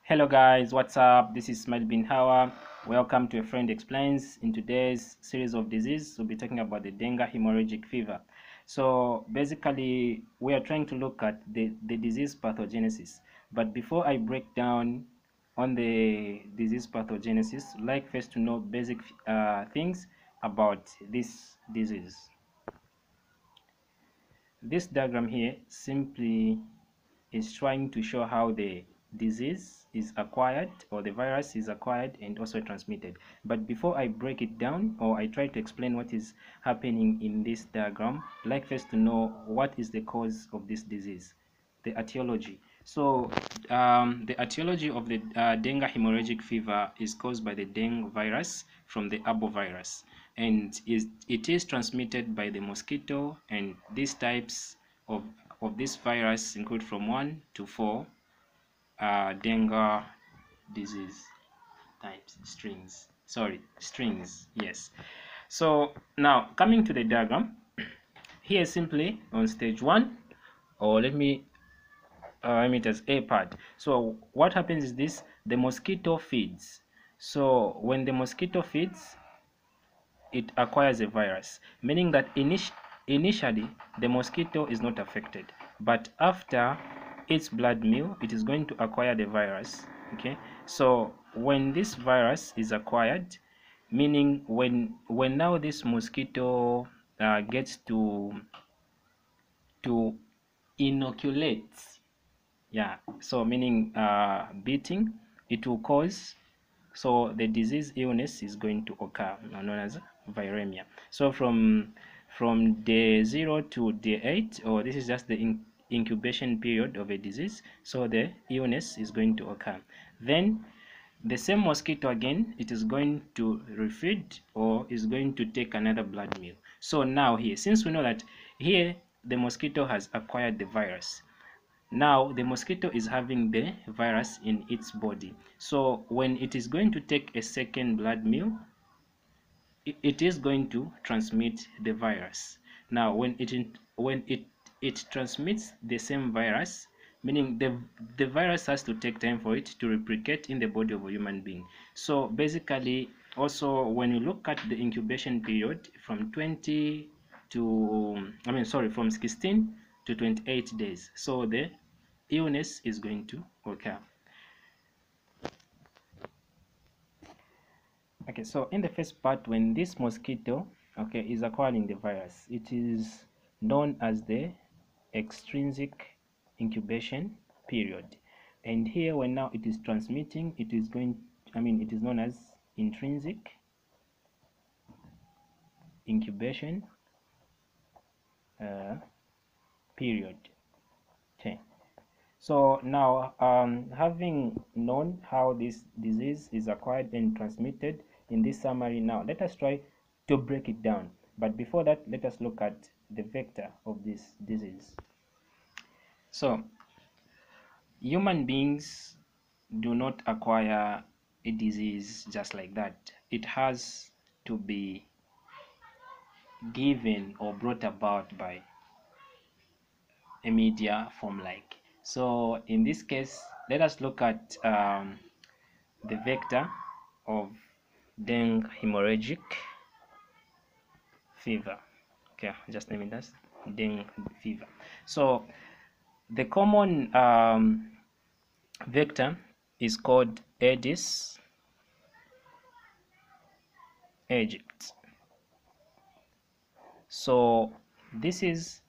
Hello guys, what's up? This is Smile Bin Hawa. Welcome to A Friend Explains. In today's series of disease, we'll be talking about the dengue hemorrhagic fever. So basically, we are trying to look at the disease pathogenesis. But before I break down on the disease pathogenesis, I'd like first to know basic things about this disease. This diagram here simply is trying to show how the disease is acquired, or the virus is acquired and also transmitted. But before I break it down, or I try to explain what is happening in this diagram, I'd like first to know what is the cause of this disease, the etiology. So the etiology of the dengue hemorrhagic fever is caused by the dengue virus from the arbovirus, and it is transmitted by the mosquito, and these types of this virus include from 1 to 4 dengue disease types, strings, yes. So now coming to the diagram, here simply on stage 1, or let me it as A part. So what happens is this: the mosquito feeds. So when the mosquito feeds, it acquires a virus, meaning that initially the mosquito is not affected, but after its blood meal, it is going to acquire the virus. Okay, so when this virus is acquired, meaning when now this mosquito gets to inoculate, yeah, so meaning beating, it will cause, so the disease illness is going to occur, known as viremia. So from day 0 to day 8, or this is just the incubation period of a disease, so the illness is going to occur. Then the same mosquito again, it is going to refeed, or is going to take another blood meal. So now here, since we know that here the mosquito has acquired the virus, now the mosquito is having the virus in its body. So when it is going to take a second blood meal, it is going to transmit the virus. Now when it transmits the same virus, meaning the virus has to take time for it to replicate in the body of a human being. So basically, also when you look at the incubation period from 20 to from 16 to 28 days, so the illness is going to occur. Okay, so in the first part, when this mosquito, okay, is acquiring the virus, it is known as the extrinsic incubation period. And here, when now it is transmitting, it is going, it is known as intrinsic incubation period. Okay. So now, having known how this disease is acquired and transmitted in this summary, now let us try to break it down. But before that, let us look at the vector of this disease. So human beings do not acquire a disease just like that. It has to be given or brought about by a media form like. So in this case, let us look at the vector of dengue hemorrhagic fever. Okay, just name it as dengue fever. So the common vector is called aedes aegypti. So this is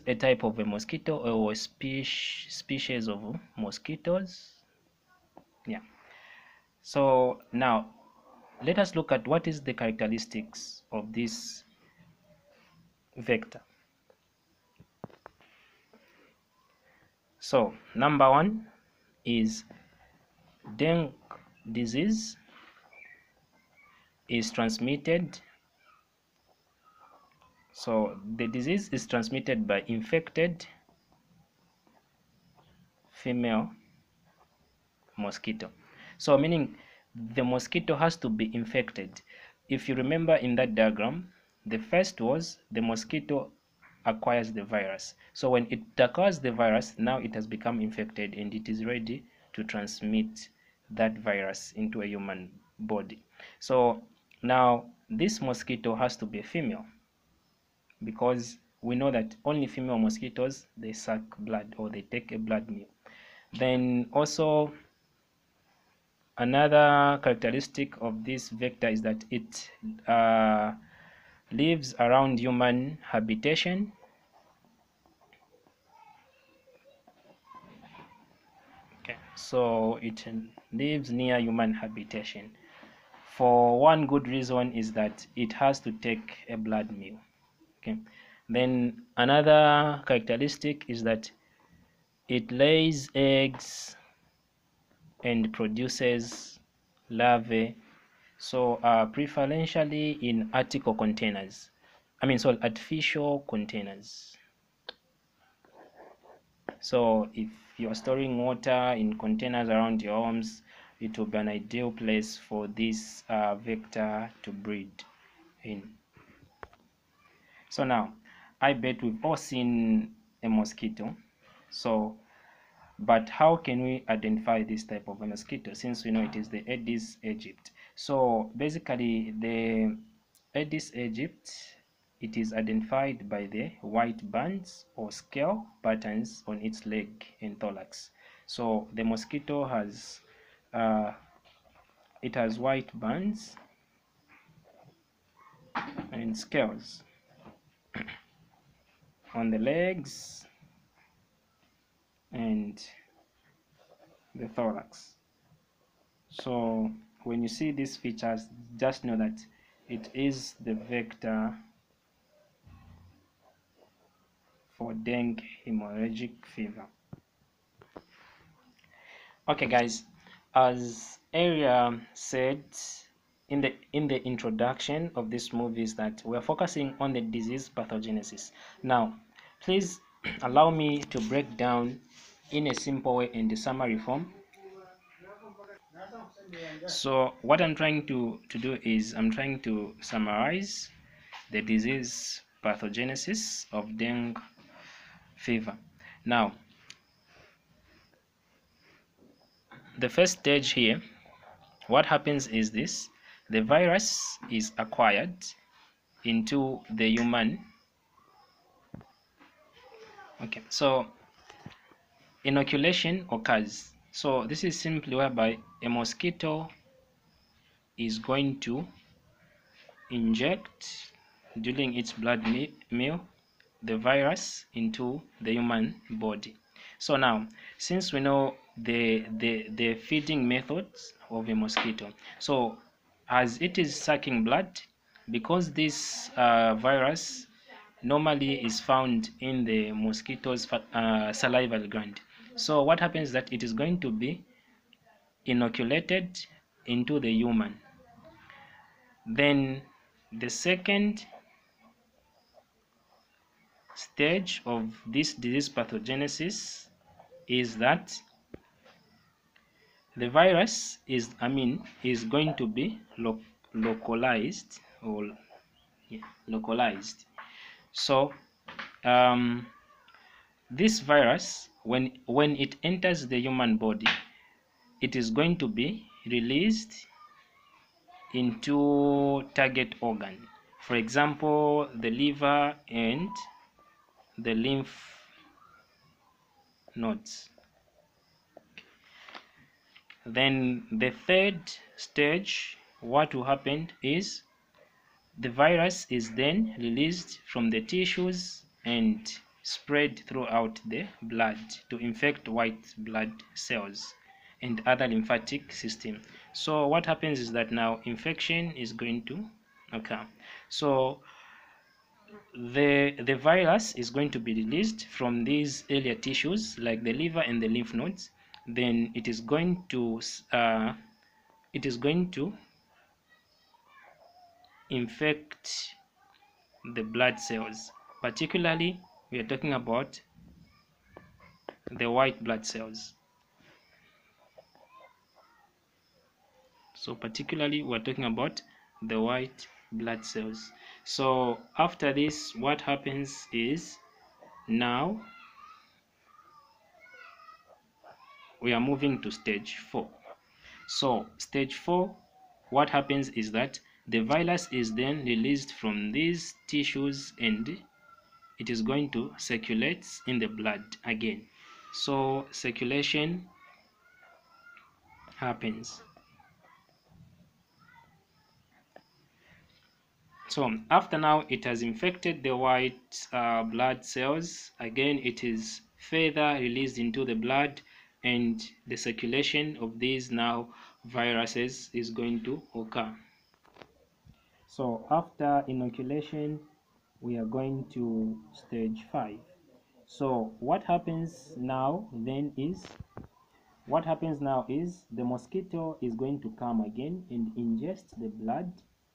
a type of a mosquito, or a species of mosquitoes. Yeah. So now let us look at what is the characteristics of this vector. So number 1 is dengue disease is transmitted. So the disease is transmitted by infected female mosquito. So meaning the mosquito has to be infected. If you remember in that diagram, the first was the mosquito acquires the virus. So when it acquires the virus, now it has become infected and it is ready to transmit that virus into a human body. So now this mosquito has to be a female, because we know that only female mosquitoes, they suck blood or they take a blood meal. Then also another characteristic of this vector is that it lives around human habitation. Okay, so it lives near human habitation. For one good reason is that it has to take a blood meal. Okay, then another characteristic is that it lays eggs and produces larvae, so preferentially in artificial containers. Artificial containers. So if you're storing water in containers around your homes, it will be an ideal place for this vector to breed in. So now, I bet we've all seen a mosquito. So, but how can we identify this type of a mosquito, since we know it is the Aedes aegypti? So basically, the Aedes aegypti, it is identified by the white bands or scale patterns on its leg and thorax. So the mosquito has it has white bands and scales on the legs and the thorax. So when you see these features, just know that it is the vector for dengue hemorrhagic fever. Okay guys, as Area said in the introduction of this movie, is that we're focusing on the disease pathogenesis. Now please allow me to break down in a simple way in the summary form. So what I'm trying to do is I'm trying to summarize the disease pathogenesis of dengue fever. Now the first stage here, what happens is this: the virus is acquired into the human. Okay, so inoculation occurs. So this is simply whereby a mosquito is going to inject during its blood meal the virus into the human body. So now, since we know the feeding methods of a mosquito, so as it is sucking blood, because this virus normally is found in the mosquito's salivary gland, so what happens is that it is going to be inoculated into the human. Then the second stage of this disease pathogenesis is that the virus is going to be localized. So this virus, when it enters the human body, it is going to be released into target organ, for example the liver and the lymph nodes. Then the third stage, what will happen is the virus is then released from the tissues and spread throughout the blood to infect white blood cells and other lymphatic system. So what happens is that now infection is going to occur. So the virus is going to be released from these earlier tissues like the liver and the lymph nodes. Then it is going to infect the blood cells. Particularly we are talking about the white blood cells. So particularly we're talking about the white blood cells. So after this, what happens is now we are moving to stage 4. So stage 4, what happens is that the virus is then released from these tissues and it is going to circulate in the blood again. So circulation happens. So after now it has infected the white blood cells, again it is further released into the blood, and the circulation of these now viruses is going to occur. So after inoculation, we are going to stage 5. So what happens now is the mosquito is going to come again and ingest the blood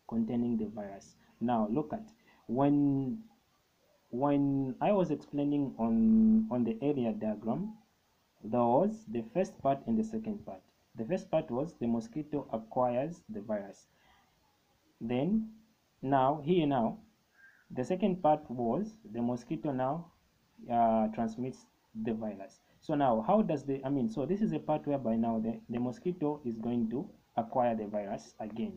containing the virus. Now look at, when I was explaining on the area diagram, there was the first part and the second part. The first part was the mosquito acquires the virus. Then now the second part was the mosquito now transmits the virus. So now how does so this is a part whereby now the mosquito is going to acquire the virus again.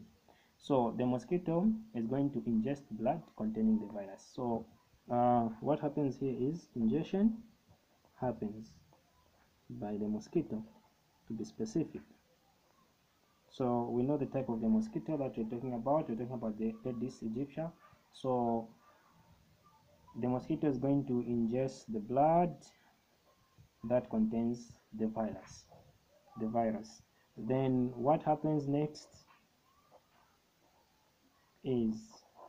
So the mosquito is going to ingest blood containing the virus. So what happens here is ingestion happens by the mosquito, to be specific. So we know the type of the mosquito that we're talking about. We're talking about the Aedes aegypti. So the mosquito is going to ingest the blood that contains the virus. Then what happens next is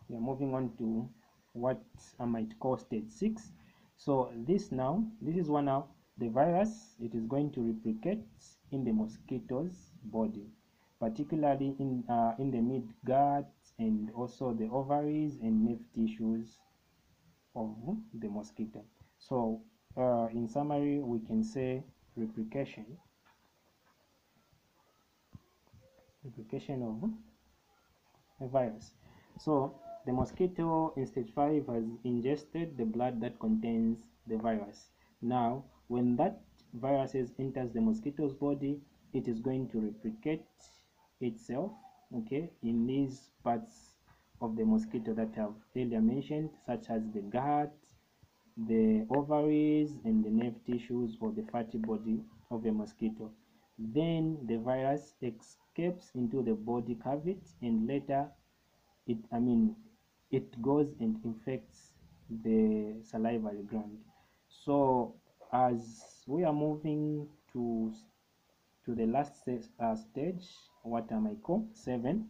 we are moving on to what I might call stage 6. So this is one now the virus, it is going to replicate in the mosquito's body, particularly in the mid-gut and also the ovaries and nerve tissues of the mosquito. So in summary, we can say replication of a virus. So the mosquito in stage 5 has ingested the blood that contains the virus. Now when that virus enters the mosquito's body, it is going to replicate itself, okay, in these parts of the mosquito that I've earlier mentioned, such as the gut, the ovaries, and the nerve tissues or the fatty body of a mosquito. Then the virus escapes into the body cavity, and later it goes and infects the salivary gland. So as we are moving to the last stage, what I might call 7,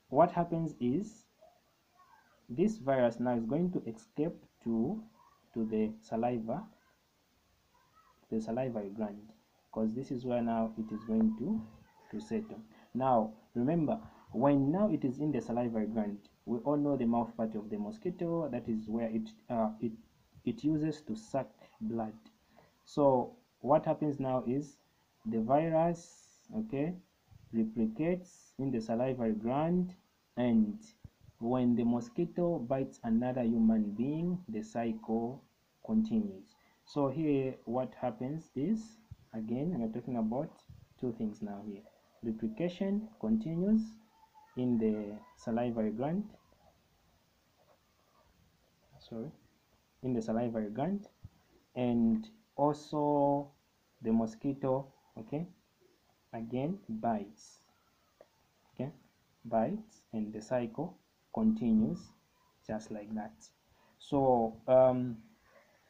what happens is this virus now is going to escape to the salivary gland, because this is where now it is going to settle. Now remember, when now it is in the salivary gland, we all know the mouth part of the mosquito, that is where it uses to suck blood. So what happens now is the virus, okay, replicates in the salivary gland, and when the mosquito bites another human being, the cycle continues. So here what happens is, again, we're talking about two things now here. Replication continues in the salivary gland, and also the mosquito, okay, again bites, and the cycle continues just like that. So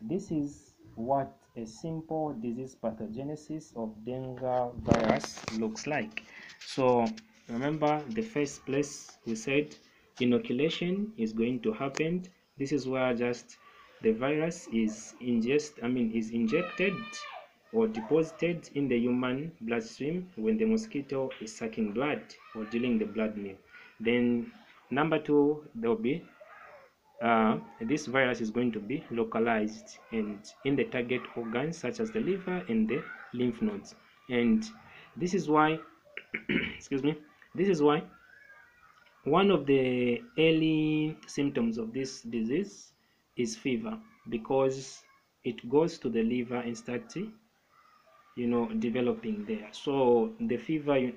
this is what a simple disease pathogenesis of dengue virus looks like. So remember, the first place we said inoculation is going to happen. This is where just the virus is injected or deposited in the human bloodstream when the mosquito is sucking blood or dealing the blood meal. Then number 2, there will be this virus is going to be localized and in the target organs such as the liver and the lymph nodes. And this is why excuse me, this is why one of the early symptoms of this disease is fever, because it goes to the liver and starts developing there. So the fever,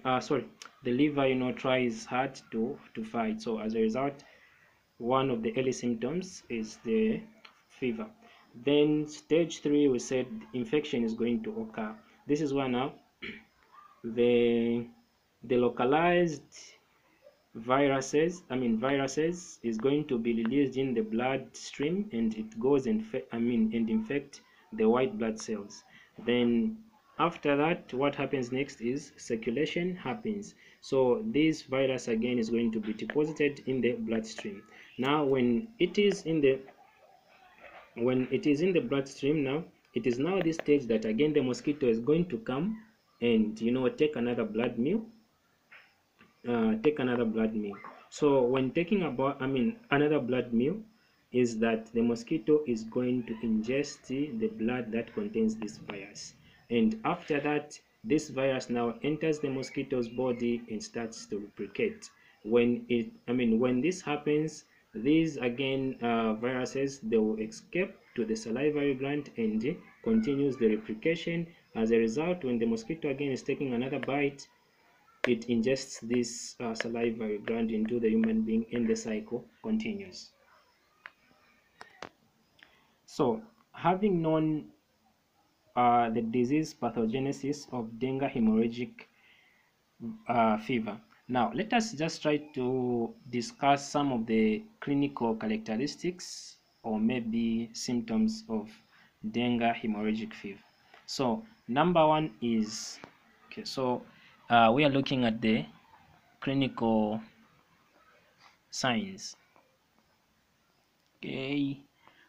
the liver, tries hard to fight. So as a result, one of the early symptoms is the fever. Then stage 3, we said infection is going to occur. This is where now the localized viruses is going to be released in the bloodstream, and it goes and infect the white blood cells. Then after that, what happens next is circulation happens. So this virus again is going to be deposited in the bloodstream. Now when it is in the bloodstream, now it is now this stage that again the mosquito is going to come and take another blood meal. So when taking another blood meal, is that the mosquito is going to ingest the blood that contains this virus, and after that this virus now enters the mosquito's body and starts to replicate. When this happens, these again viruses, they will escape to the salivary gland and continues the replication. As a result, when the mosquito again is taking another bite, it ingests this salivary gland into the human being, and the cycle continues. So having known the disease pathogenesis of dengue hemorrhagic fever, now let us just try to discuss some of the clinical characteristics or maybe symptoms of dengue hemorrhagic fever. So number one is, okay, so we are looking at the clinical signs. Okay,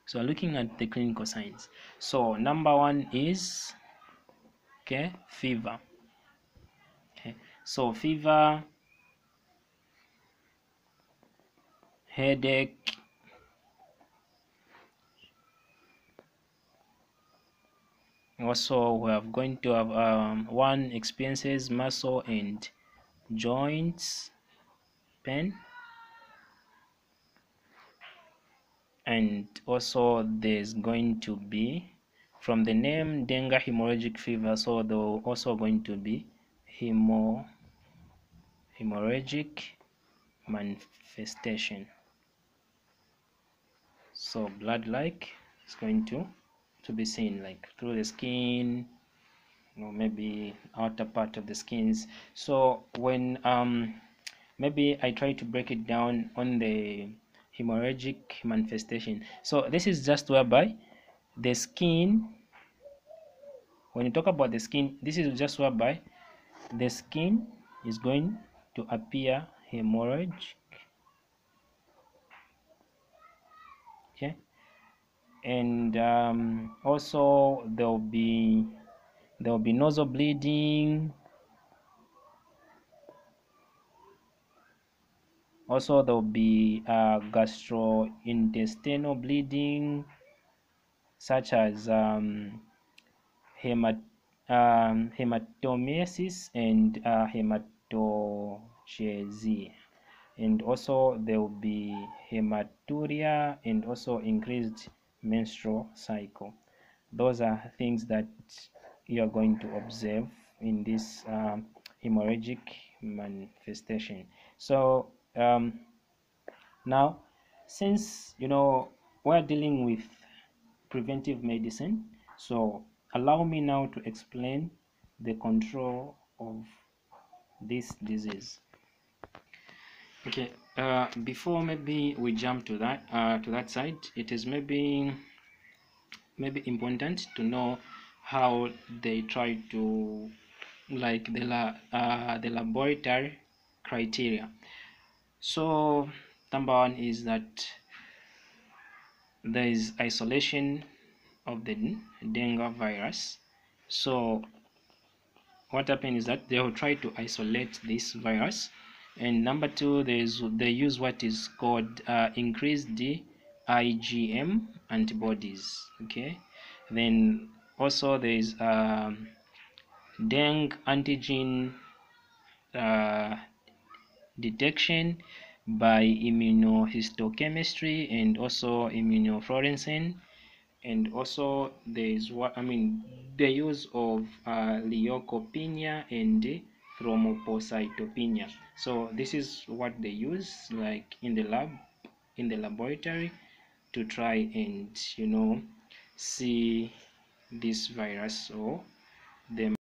so looking at the clinical signs. So number one is, okay, fever. Okay, so fever, headache, also we are going to have one experiences muscle and joints pain, and also there's going to be, from the name dengue hemorrhagic fever, so there will also going to be hemorrhagic manifestation. So blood like is going to be seen like through the skin, or maybe outer part of the skins. So when maybe I try to break it down on the hemorrhagic manifestation. So this is just whereby the skin, when you talk about the skin, this is just whereby the skin is going to appear hemorrhagic, okay, and also there will be nasal bleeding. Also there will be gastrointestinal bleeding, such as hematomesis and hematochezia, and also there will be hematuria and also increased menstrual cycle. Those are things that you are going to observe in this hemorrhagic manifestation. So now, since we're dealing with preventive medicine, so allow me now to explain the control of this disease. Okay, before maybe we jump to that side, it is maybe important to know how they try to, like, the laboratory criteria. So number one is that there is isolation of the dengue virus. So what happens is that they will try to isolate this virus, and number two, they use what is called increased IgM antibodies. Okay, then also there is dengue antigen detection by immunohistochemistry and also immunofluorescence. and also there is the use of leukopenia and thrombocytopenia. So this is what they use like in the laboratory to try and see this virus or them.